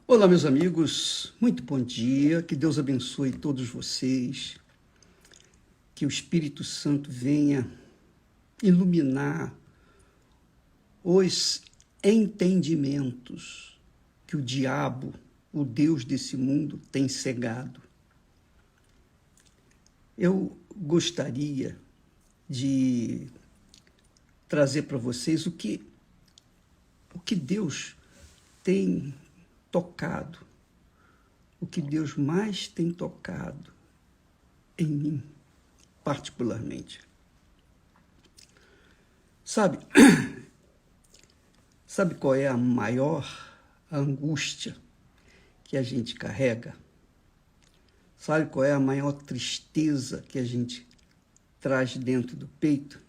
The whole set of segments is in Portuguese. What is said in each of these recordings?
Olá, meus amigos, muito bom dia, que Deus abençoe todos vocês, que o Espírito Santo venha iluminar os entendimentos que o diabo, o Deus desse mundo, tem cegado. Eu gostaria de trazer para vocês o que Deus tem tocado, o que Deus mais tem tocado em mim, particularmente. Sabe qual é a maior angústia que a gente carrega? Sabe qual é a maior tristeza que a gente traz dentro do peito?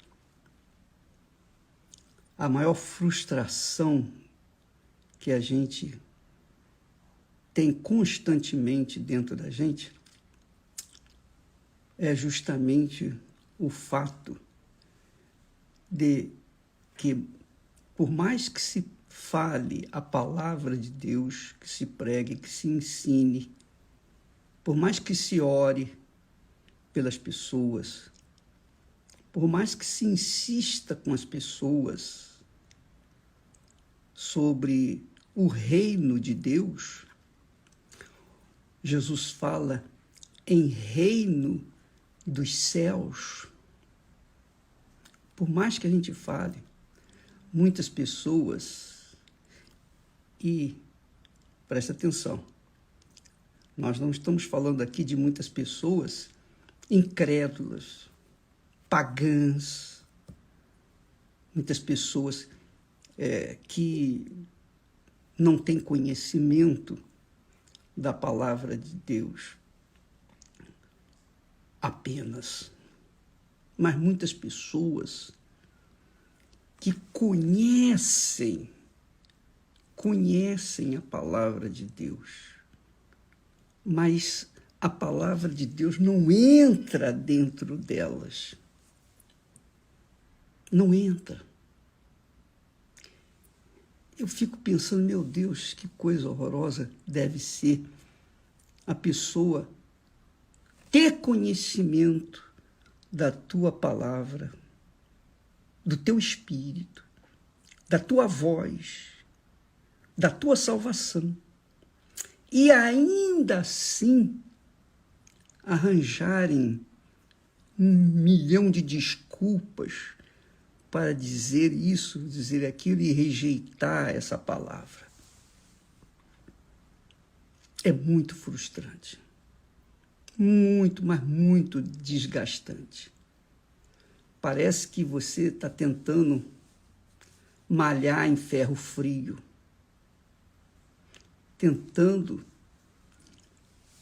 A maior frustração que a gente tem constantemente dentro da gente é justamente o fato de que, por mais que se fale a palavra de Deus, que se pregue, que se ensine, por mais que se ore pelas pessoas, por mais que se insista com as pessoas sobre o reino de Deus, Jesus fala em reino dos céus. Por mais que a gente fale, muitas pessoas, e presta atenção, nós não estamos falando aqui de muitas pessoas incrédulas, pagãs, muitas pessoas que não têm conhecimento da palavra de Deus apenas, mas muitas pessoas que conhecem a palavra de Deus, mas a palavra de Deus não entra dentro delas. Não entra. Eu fico pensando, meu Deus, que coisa horrorosa deve ser a pessoa ter conhecimento da tua palavra, do teu espírito, da tua voz, da tua salvação, e ainda assim arranjarem 1.000.000 de desculpas para dizer isso, dizer aquilo e rejeitar essa palavra. É muito frustrante. Muito, mas muito desgastante. Parece que você está tentando malhar em ferro frio, tentando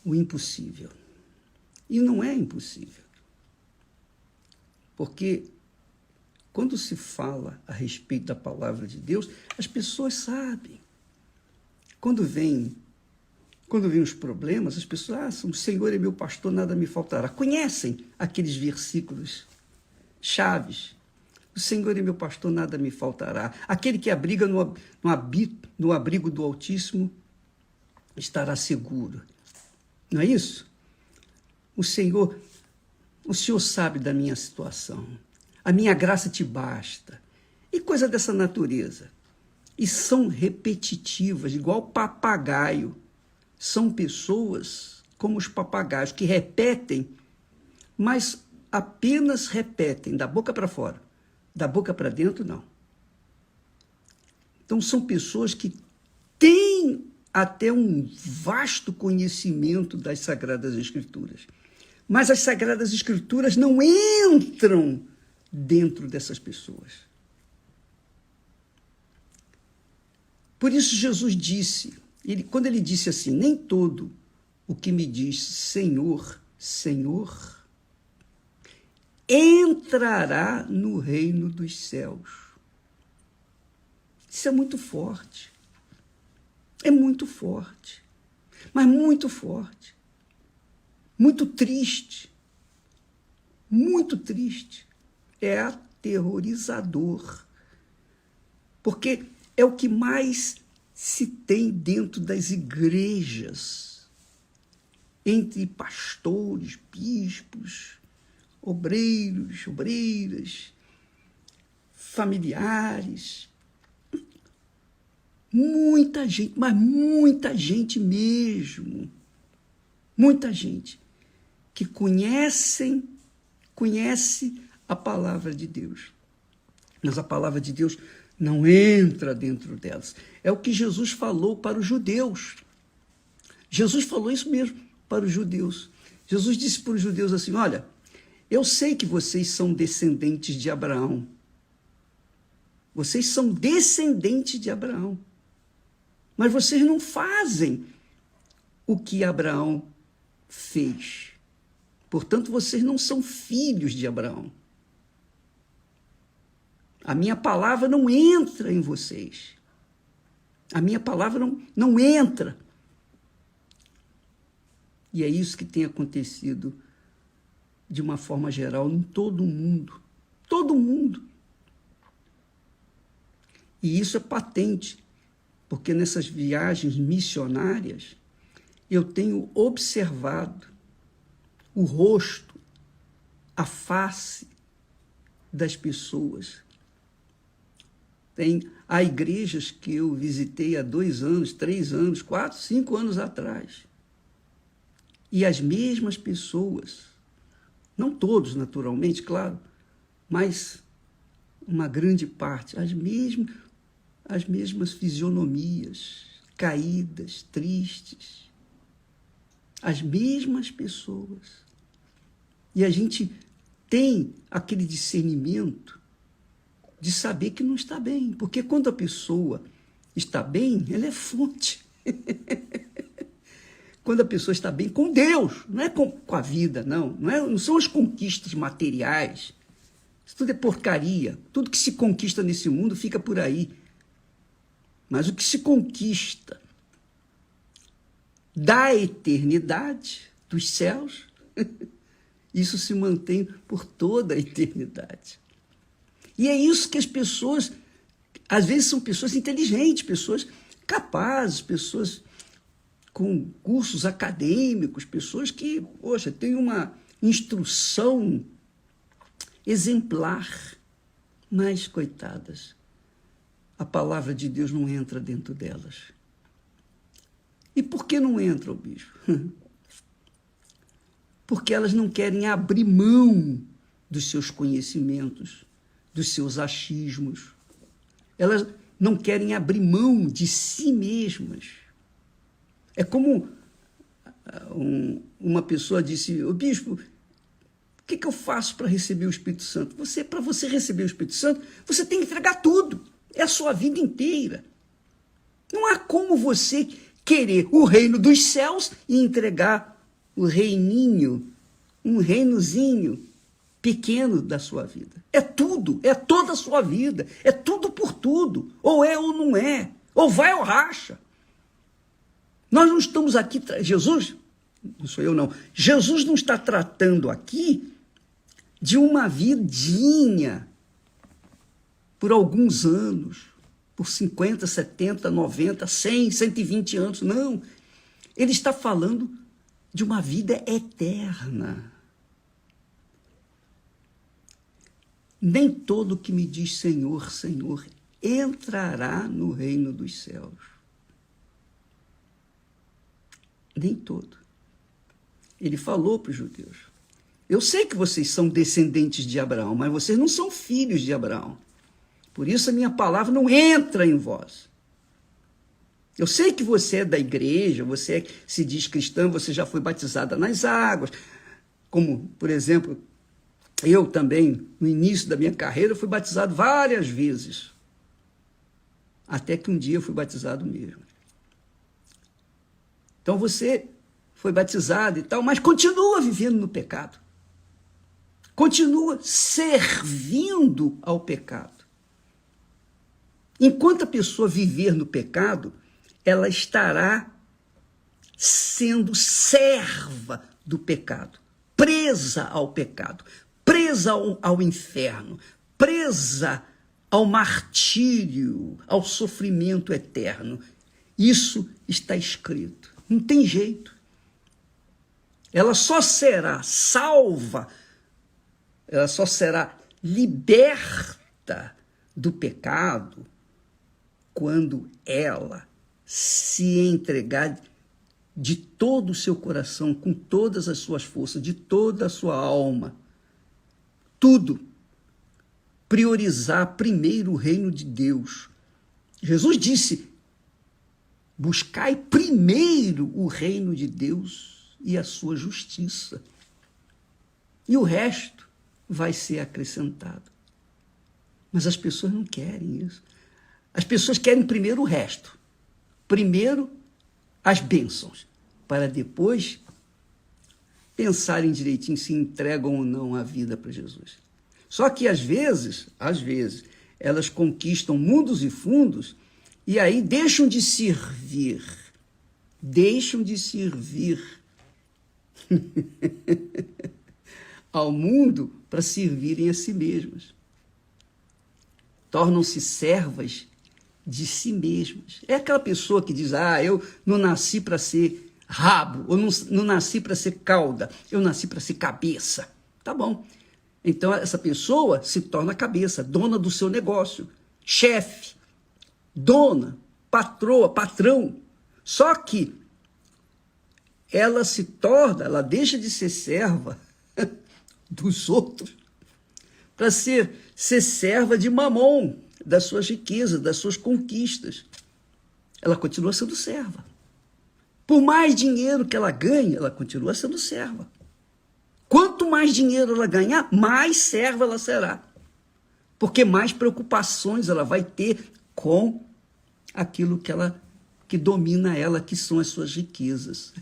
o impossível. E não é impossível. Porque quando se fala a respeito da palavra de Deus, as pessoas sabem. Quando vem os problemas, as pessoas, o Senhor é meu pastor, nada me faltará. Conhecem aqueles versículos chaves. O Senhor é meu pastor, nada me faltará. Aquele que abriga no abrigo do Altíssimo estará seguro. Não é isso? O Senhor sabe da minha situação. A minha graça te basta. E coisa dessa natureza. E são repetitivas, igual papagaio. São pessoas como os papagaios, que repetem, mas apenas repetem, da boca para fora. Da boca para dentro, não. Então, são pessoas que têm até um vasto conhecimento das Sagradas Escrituras. Mas as Sagradas Escrituras não entram dentro dessas pessoas. Por isso Jesus disse, quando ele disse assim, nem todo o que me diz Senhor, Senhor, entrará no reino dos céus. Isso é muito forte. É muito forte. Mas muito forte. Muito triste. Muito triste. É aterrorizador. Porque é o que mais se tem dentro das igrejas, entre pastores, bispos, obreiros, obreiras, familiares. Muita gente, mas muita gente mesmo. Muita gente que conhece a palavra de Deus. Mas a palavra de Deus não entra dentro delas. É o que Jesus falou para os judeus. Jesus falou isso mesmo para os judeus. Jesus disse para os judeus assim: olha, eu sei que vocês são descendentes de Abraão. Vocês são descendentes de Abraão. Mas vocês não fazem o que Abraão fez. Portanto, vocês não são filhos de Abraão. A minha palavra não entra em vocês. A minha palavra não entra. E é isso que tem acontecido de uma forma geral em todo o mundo. Todo mundo. E isso é patente, porque nessas viagens missionárias eu tenho observado o rosto, a face das pessoas. Há igrejas que eu visitei há 2 anos, 3 anos, 4, 5 anos atrás. E as mesmas pessoas, não todos naturalmente, claro, mas uma grande parte, as mesmas fisionomias, caídas, tristes, as mesmas pessoas. E a gente tem aquele discernimento de saber que não está bem, porque quando a pessoa está bem, ela é fonte. Quando a pessoa está bem com Deus, não é com a vida, não são as conquistas materiais. Isso tudo é porcaria. Tudo que se conquista nesse mundo fica por aí. Mas o que se conquista da eternidade, dos céus, isso se mantém por toda a eternidade. E é isso que as pessoas, às vezes são pessoas inteligentes, pessoas capazes, pessoas com cursos acadêmicos, pessoas que, poxa, têm uma instrução exemplar, mas, coitadas, a palavra de Deus não entra dentro delas. E por que não entra, o bispo? Porque elas não querem abrir mão dos seus conhecimentos, dos seus achismos. Elas não querem abrir mão de si mesmas. É como uma pessoa disse: o bispo, o que eu faço para receber o Espírito Santo? Para você receber o Espírito Santo, você tem que entregar tudo. É a sua vida inteira. Não há como você querer o reino dos céus e entregar o reininho, um reinozinho pequeno da sua vida. É tudo, é toda a sua vida, é tudo por tudo. Ou é ou não é, ou vai ou racha. Nós não estamos aqui, Jesus, não sou eu não, Jesus não está tratando aqui de uma vidinha por alguns anos, por 50, 70, 90, 100, 120 anos, não. Ele está falando de uma vida eterna. Nem todo que me diz Senhor, Senhor, entrará no reino dos céus. Nem todo. Ele falou para os judeus: eu sei que vocês são descendentes de Abraão, mas vocês não são filhos de Abraão. Por isso a minha palavra não entra em vós. Eu sei que você é da igreja, você se diz cristã, você já foi batizada nas águas. Como, por exemplo, eu também, no início da minha carreira, fui batizado várias vezes. Até que um dia eu fui batizado mesmo. Então você foi batizado e tal, mas continua vivendo no pecado. Continua servindo ao pecado. Enquanto a pessoa viver no pecado, ela estará sendo serva do pecado, presa ao pecado, presa ao inferno, presa ao martírio, ao sofrimento eterno. Isso está escrito. Não tem jeito. Ela só será salva, ela só será liberta do pecado quando ela se entregar de todo o seu coração, com todas as suas forças, de toda a sua alma, tudo, priorizar primeiro o reino de Deus. Jesus disse: buscai primeiro o reino de Deus e a sua justiça, e o resto vai ser acrescentado. Mas as pessoas não querem isso. As pessoas querem primeiro o resto, primeiro as bênçãos, para depois pensarem direitinho se entregam ou não a vida para Jesus. Só que às vezes, elas conquistam mundos e fundos e aí deixam de servir ao mundo para servirem a si mesmas. Tornam-se servas de si mesmas. É aquela pessoa que diz: eu não nasci para ser rabo, ou não nasci para ser cauda, eu nasci para ser cabeça. Tá bom. Então essa pessoa se torna cabeça, dona do seu negócio, chefe, dona, patroa, patrão. Só que ela deixa de ser serva dos outros para ser serva de Mamon, das suas riquezas, das suas conquistas. Ela continua sendo serva. Por mais dinheiro que ela ganhe, ela continua sendo serva. Quanto mais dinheiro ela ganhar, mais serva ela será. Porque mais preocupações ela vai ter com aquilo que domina ela, que são as suas riquezas.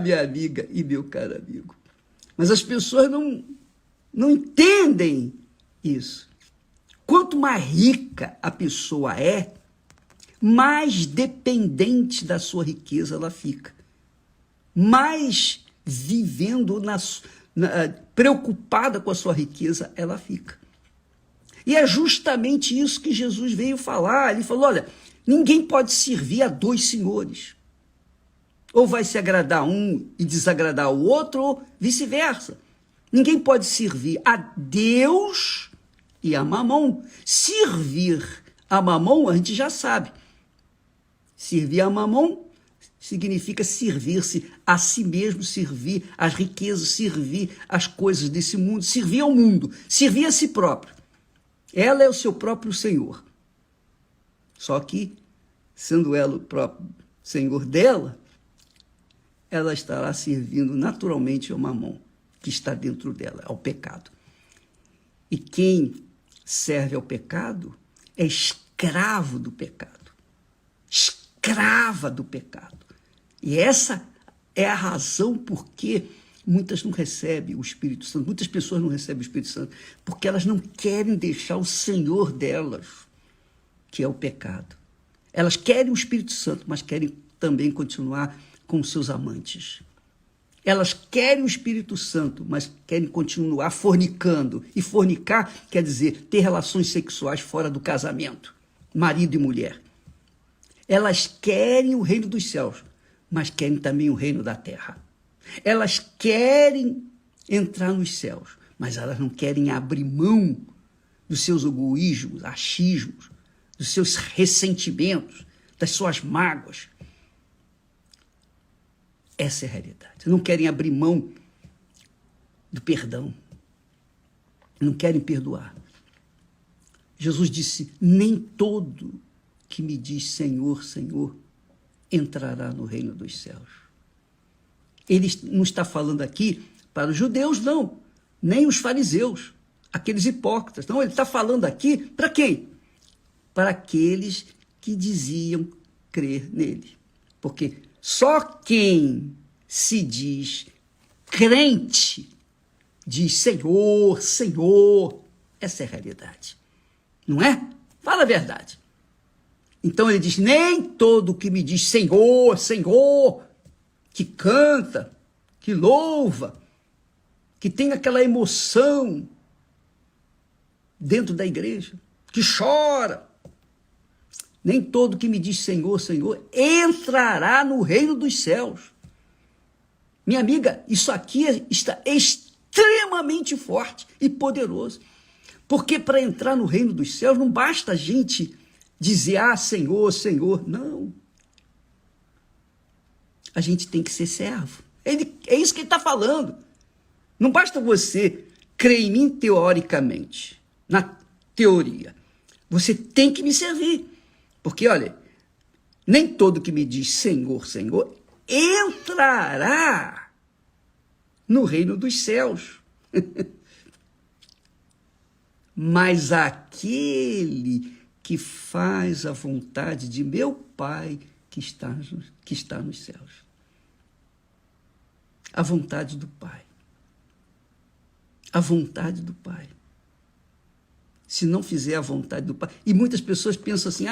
Minha amiga e meu caro amigo. Mas as pessoas não entendem isso. Quanto mais rica a pessoa é, mais dependente da sua riqueza ela fica. Mais vivendo, preocupada com a sua riqueza ela fica. E é justamente isso que Jesus veio falar. Ele falou: olha, ninguém pode servir a dois senhores. Ou vai se agradar um e desagradar o outro, ou vice-versa. Ninguém pode servir a Deus e a Mamon. Servir a Mamon, a gente já sabe. Servir a Mamon significa servir-se a si mesmo, servir as riquezas, servir as coisas desse mundo, servir ao mundo, servir a si próprio. Ela é o seu próprio Senhor. Só que, sendo ela o próprio Senhor dela, ela estará servindo naturalmente ao Mamon, que está dentro dela, ao pecado. E quem serve ao pecado é escravo do pecado. Escrava do pecado. E essa é a razão por que muitas não recebem o Espírito Santo, muitas pessoas não recebem o Espírito Santo, porque elas não querem deixar o Senhor delas, que é o pecado. Elas querem o Espírito Santo, mas querem também continuar com seus amantes. Elas querem o Espírito Santo, mas querem continuar fornicando. E fornicar quer dizer ter relações sexuais fora do casamento, marido e mulher. Elas querem o reino dos céus, mas querem também o reino da terra. Elas querem entrar nos céus, mas elas não querem abrir mão dos seus egoísmos, achismos, dos seus ressentimentos, das suas mágoas. Essa é a realidade. Não querem abrir mão do perdão. Não querem perdoar. Jesus disse: nem todo que me diz Senhor, Senhor, entrará no reino dos céus. Ele não está falando aqui para os judeus, não. Nem os fariseus, aqueles hipócritas. Não, ele está falando aqui para quem? Para aqueles que diziam crer nele. Porque só quem se diz crente diz Senhor, Senhor. Essa é a realidade. Não é? Fala a verdade. Então ele diz: nem todo que me diz Senhor, Senhor, que canta, que louva, que tem aquela emoção dentro da igreja, que chora. Nem todo que me diz Senhor, Senhor, entrará no reino dos céus. Minha amiga, isso aqui está extremamente forte e poderoso. Porque para entrar no reino dos céus não basta a gente dizer, Senhor, Senhor. Não. A gente tem que ser servo. É isso que ele está falando. Não basta você crer em mim teoricamente, na teoria. Você tem que me servir. Porque, olha, nem todo que me diz Senhor, Senhor, entrará no reino dos céus. Mas aquele que faz a vontade de meu Pai que está nos céus. A vontade do Pai. A vontade do Pai. Se não fizer a vontade do Pai. E muitas pessoas pensam assim,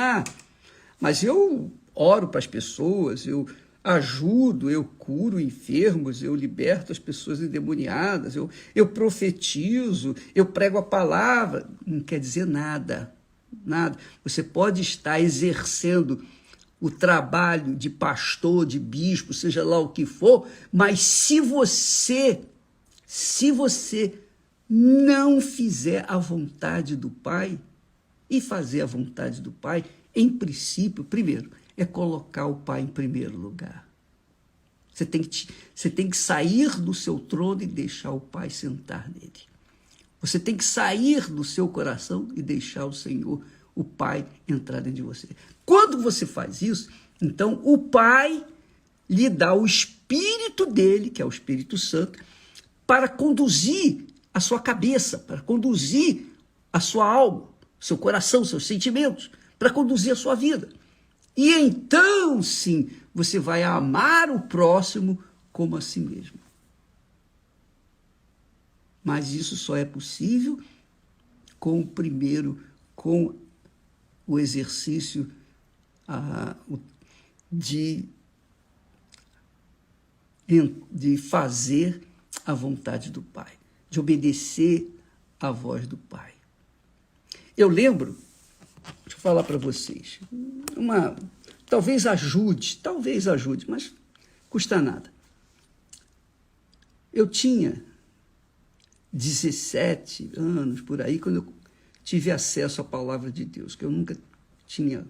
mas eu oro para as pessoas, eu ajudo, eu curo enfermos, eu liberto as pessoas endemoniadas, eu profetizo, eu prego a palavra. Não quer dizer nada, nada. Você pode estar exercendo o trabalho de pastor, de bispo, seja lá o que for, mas se você não fizer a vontade do Pai, e fazer a vontade do Pai, em princípio, primeiro, é colocar o Pai em primeiro lugar. Você tem que sair do seu trono e deixar o Pai sentar nele. Você tem que sair do seu coração e deixar o Senhor, o Pai, entrar dentro de você. Quando você faz isso, então o Pai lhe dá o Espírito dele, que é o Espírito Santo, para conduzir a sua cabeça, para conduzir a sua alma, seu coração, seus sentimentos, para conduzir a sua vida. E então, sim, você vai amar o próximo como a si mesmo. Mas isso só é possível com o exercício de fazer a vontade do Pai, de obedecer à voz do Pai. Eu lembro, deixa eu falar para vocês, talvez ajude, mas custa nada. Eu tinha 17 anos, por aí, quando eu tive acesso à palavra de Deus, que eu nunca tinha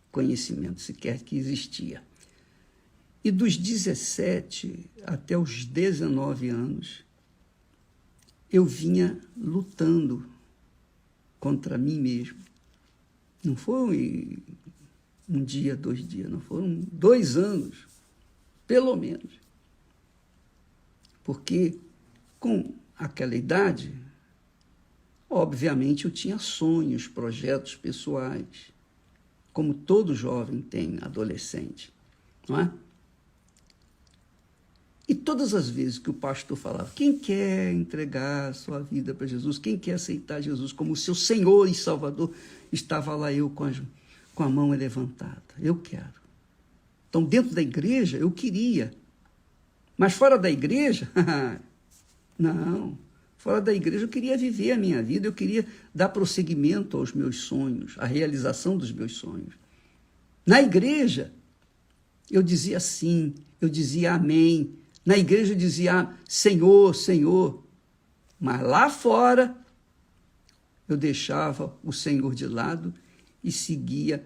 conhecimento sequer que existia. E dos 17 até os 19 anos, eu vinha lutando contra mim mesmo. Não foi um dia, 2 dias, não foram 2 anos, pelo menos. Porque com aquela idade, obviamente eu tinha sonhos, projetos pessoais, como todo jovem tem, adolescente, não é? E todas as vezes que o pastor falava, quem quer entregar sua vida para Jesus, quem quer aceitar Jesus como seu Senhor e Salvador, estava lá eu com a mão levantada. Eu quero. Então, dentro da igreja, eu queria. Mas fora da igreja, não. Fora da igreja, eu queria viver a minha vida, eu queria dar prosseguimento aos meus sonhos, à realização dos meus sonhos. Na igreja, eu dizia sim, eu dizia amém. Na igreja eu dizia Senhor, Senhor. Mas lá fora, eu deixava o Senhor de lado e seguia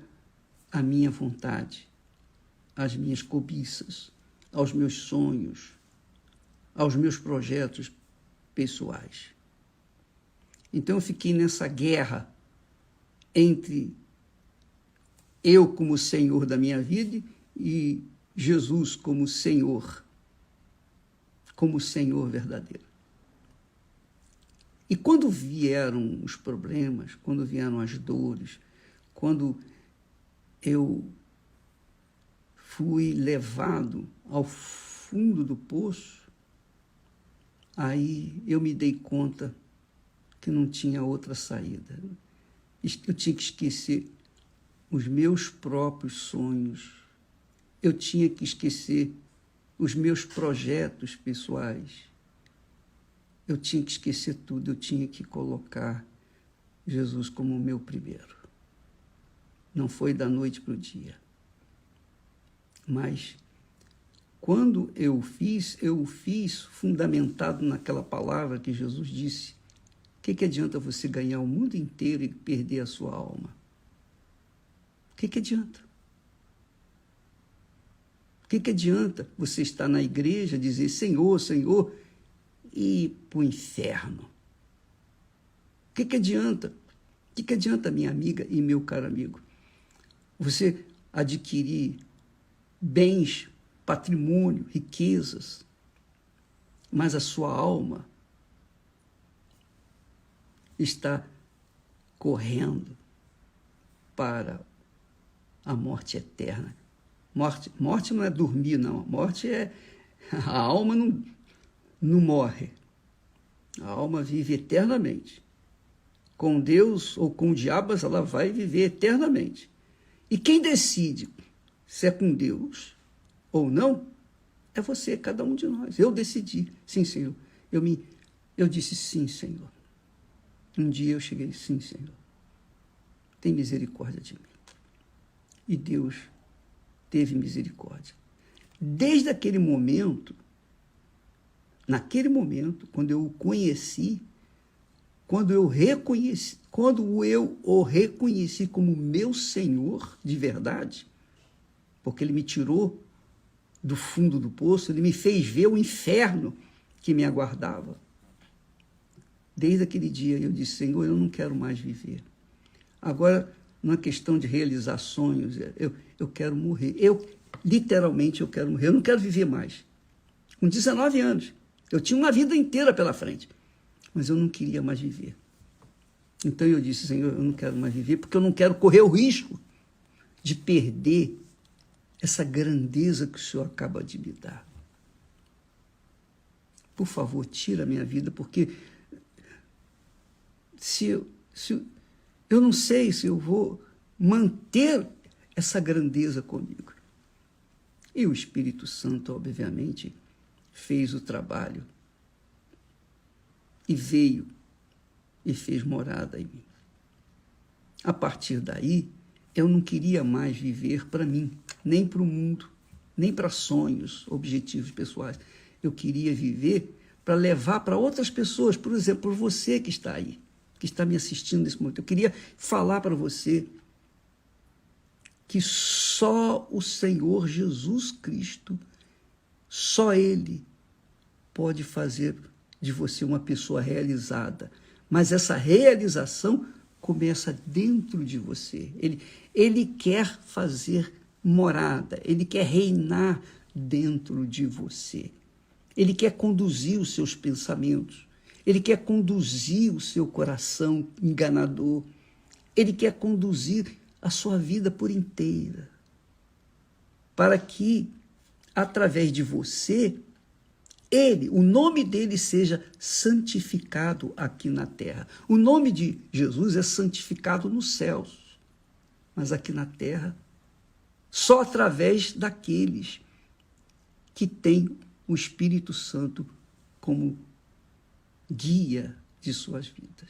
a minha vontade, as minhas cobiças, aos meus sonhos, aos meus projetos pessoais. Então eu fiquei nessa guerra entre eu como Senhor da minha vida e Jesus como Senhor verdadeiro. E quando vieram os problemas, quando vieram as dores, quando eu fui levado ao fundo do poço, aí eu me dei conta que não tinha outra saída. Eu tinha que esquecer os meus próprios sonhos. Eu tinha que esquecer os meus projetos pessoais. Eu tinha que esquecer tudo, eu tinha que colocar Jesus como o meu primeiro. Não foi da noite para o dia. Mas quando eu o fiz fundamentado naquela palavra que Jesus disse. O que adianta você ganhar o mundo inteiro e perder a sua alma? O que adianta? O que adianta você estar na igreja, dizer Senhor, Senhor, e ir para o inferno? O que adianta? O que adianta, minha amiga e meu caro amigo? Você adquirir bens, patrimônio, riquezas, mas a sua alma está correndo para a morte eterna. Morte não é dormir, não. Morte é... A alma não morre. A alma vive eternamente. Com Deus ou com o diabo, ela vai viver eternamente. E quem decide se é com Deus ou não, é você, cada um de nós. Eu decidi. Sim, Senhor. Eu disse sim, Senhor. Um dia eu cheguei, sim, Senhor, tem misericórdia de mim. E Deus teve misericórdia. Desde aquele momento, quando eu o conheci, quando eu o reconheci como meu Senhor de verdade, porque Ele me tirou do fundo do poço, Ele me fez ver o inferno que me aguardava. Desde aquele dia eu disse, Senhor, eu não quero mais viver. Agora, não é questão de realizar sonhos, eu quero morrer. Literalmente, eu quero morrer. Eu não quero viver mais. Com 19 anos, eu tinha uma vida inteira pela frente, mas eu não queria mais viver. Então eu disse, Senhor, eu não quero mais viver, porque eu não quero correr o risco de perder essa grandeza que o Senhor acaba de me dar. Por favor, tira a minha vida, porque eu não sei se eu vou manter essa grandeza comigo. E o Espírito Santo, obviamente, fez o trabalho e veio e fez morada em mim. A partir daí, eu não queria mais viver para mim, nem para o mundo, nem para sonhos, objetivos pessoais. Eu queria viver para levar para outras pessoas, por exemplo, você que está aí, que está me assistindo nesse momento. Eu queria falar para você que só o Senhor Jesus Cristo, só Ele pode fazer de você uma pessoa realizada. Mas essa realização começa dentro de você. Ele quer fazer morada, Ele quer reinar dentro de você. Ele quer conduzir os seus pensamentos. Ele quer conduzir o seu coração enganador. Ele quer conduzir a sua vida por inteira. Para que, através de você, o nome dele seja santificado aqui na terra. O nome de Jesus é santificado nos céus. Mas aqui na terra, só através daqueles que têm o Espírito Santo como guia de suas vidas.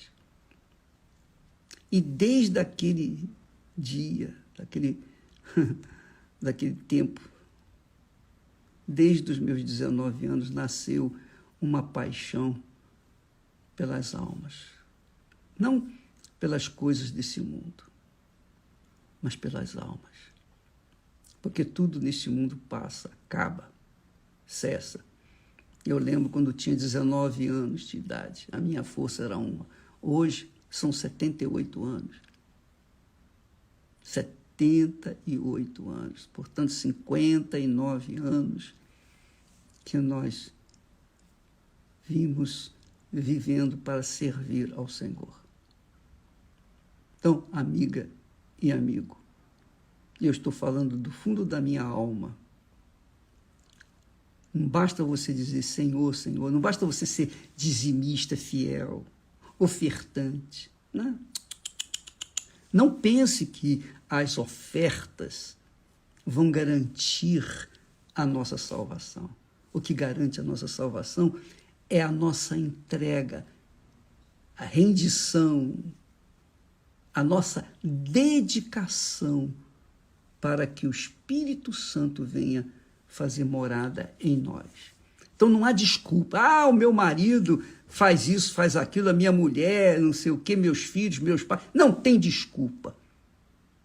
E desde aquele dia, daquele tempo, desde os meus 19 anos, nasceu uma paixão pelas almas. Não pelas coisas desse mundo, mas pelas almas. Porque tudo neste mundo passa, acaba, cessa. Eu lembro quando eu tinha 19 anos de idade, a minha força era uma. Hoje são 78 anos. 78 anos, portanto 59 anos que nós vimos vivendo para servir ao Senhor. Então, amiga e amigo, eu estou falando do fundo da minha alma. Não basta você dizer Senhor, Senhor, não basta você ser dizimista fiel, ofertante. Não. Não pense que as ofertas vão garantir a nossa salvação. O que garante a nossa salvação é a nossa entrega, a rendição, a nossa dedicação para que o Espírito Santo venha fazer morada em nós. Então não há desculpa. Ah, o meu marido faz isso, faz aquilo, a minha mulher, não sei o quê, meus filhos, meus pais. Não tem desculpa.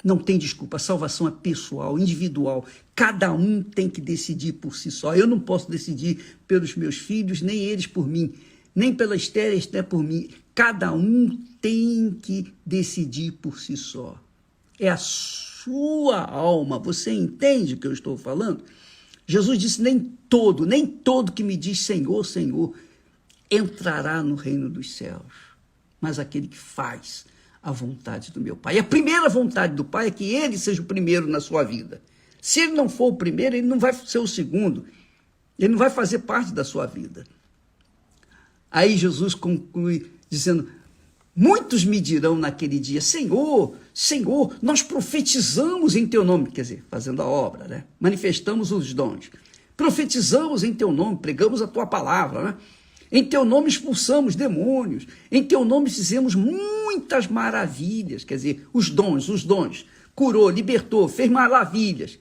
Não tem desculpa. A salvação é pessoal, individual. Cada um tem que decidir por si só. Eu não posso decidir pelos meus filhos, nem eles por mim. Nem pela Esther, Esther por mim. Cada um tem que decidir por si só. É a sua alma. Você entende o que eu estou falando? Jesus disse, nem todo que me diz Senhor, Senhor, entrará no reino dos céus, mas aquele que faz a vontade do meu Pai. E a primeira vontade do Pai é que ele seja o primeiro na sua vida. Se ele não for o primeiro, ele não vai ser o segundo. Ele não vai fazer parte da sua vida. Aí Jesus conclui dizendo, muitos me dirão naquele dia, Senhor, Senhor, nós profetizamos em teu nome, quer dizer, fazendo a obra, né? Manifestamos os dons. Profetizamos em teu nome, pregamos a tua palavra, né? Em teu nome expulsamos demônios, em teu nome fizemos muitas maravilhas, quer dizer, os dons, curou, libertou, fez maravilhas.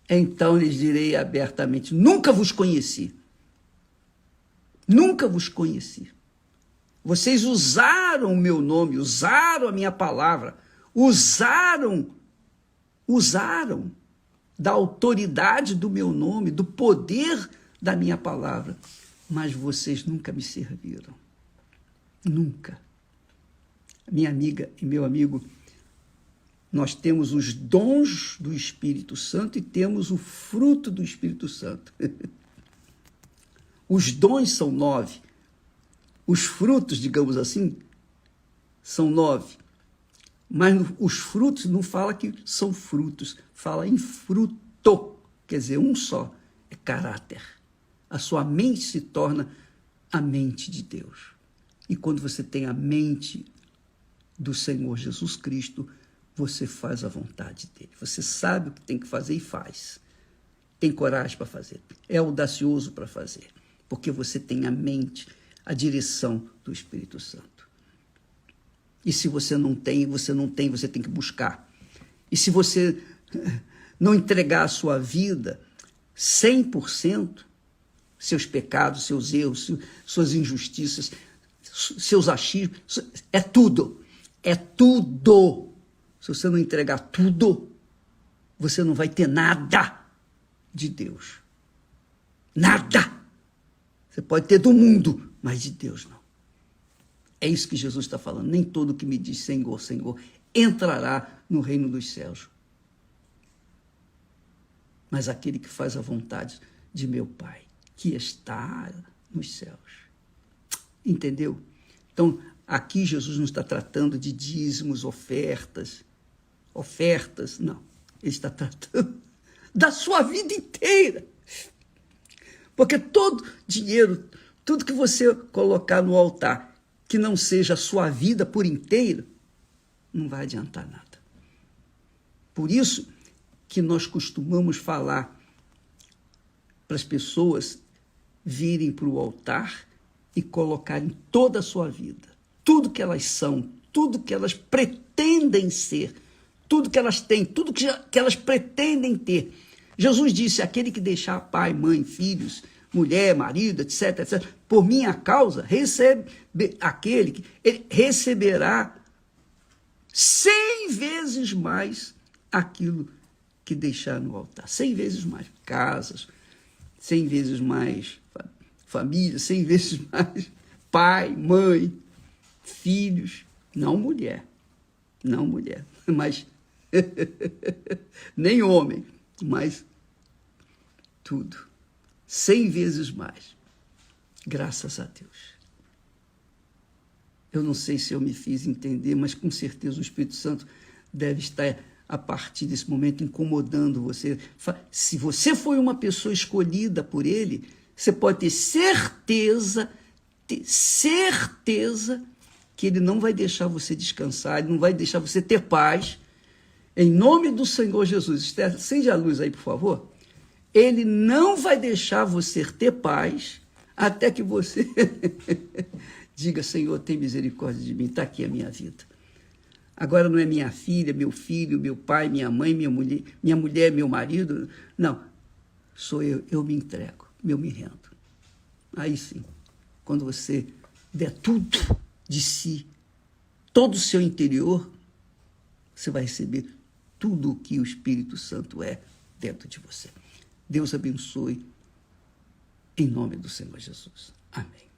Então lhes direi abertamente, nunca vos conheci. Nunca vos conheci. Vocês usaram o meu nome, usaram a minha palavra, usaram da autoridade do meu nome, do poder da minha palavra, mas vocês nunca me serviram. Nunca. Minha amiga e meu amigo, nós temos os dons do Espírito Santo e temos o fruto do Espírito Santo. Os dons são 9. Os frutos, digamos assim, são 9. Mas os frutos não fala que são frutos, fala em fruto, quer dizer, um só, é caráter. A sua mente se torna a mente de Deus. E quando você tem a mente do Senhor Jesus Cristo, você faz a vontade dele. Você sabe o que tem que fazer e faz. Tem coragem para fazer. É audacioso para fazer. Porque você tem a mente, a direção do Espírito Santo. E se você não tem, você tem que buscar. E se você não entregar a sua vida 100%, seus pecados, seus erros, suas injustiças, seus achismos, é tudo. É tudo. Se você não entregar tudo, você não vai ter nada de Deus. Nada. Você pode ter do mundo, mas de Deus não. É isso que Jesus está falando. Nem todo que me diz Senhor, Senhor, entrará no reino dos céus. Mas aquele que faz a vontade de meu Pai, que está nos céus. Entendeu? Então, aqui Jesus não está tratando de dízimos, ofertas, não. Ele está tratando da sua vida inteira. Porque todo dinheiro, tudo que você colocar no altar, que não seja a sua vida por inteiro, não vai adiantar nada. Por isso que nós costumamos falar para as pessoas virem para o altar e colocarem toda a sua vida, tudo que elas são, tudo que elas pretendem ser, tudo que elas têm, tudo que elas pretendem ter. Jesus disse, aquele que deixar pai, mãe, filhos, mulher, marido, etc., etc., por minha causa, ele receberá 100 vezes mais aquilo que deixar no altar. 100 vezes mais casas, 100 vezes mais família, 100 vezes mais pai, mãe, filhos, não mulher, mas nem homem, mas tudo. 100 vezes mais. Graças a Deus. Eu não sei se eu me fiz entender, mas com certeza o Espírito Santo deve estar, a partir desse momento, incomodando você. Se você foi uma pessoa escolhida por ele, você pode ter certeza que ele não vai deixar você descansar, ele não vai deixar você ter paz. Em nome do Senhor Jesus. Esther, acende a luz aí, por favor. Ele não vai deixar você ter paz até que você diga, Senhor, tem misericórdia de mim, está aqui a minha vida. Agora não é minha filha, meu filho, meu pai, minha mãe, minha mulher, meu marido. Não, sou eu me entrego, eu me rendo. Aí sim, quando você der tudo de si, todo o seu interior, você vai receber tudo o que o Espírito Santo é dentro de você. Deus abençoe, em nome do Senhor Jesus. Amém.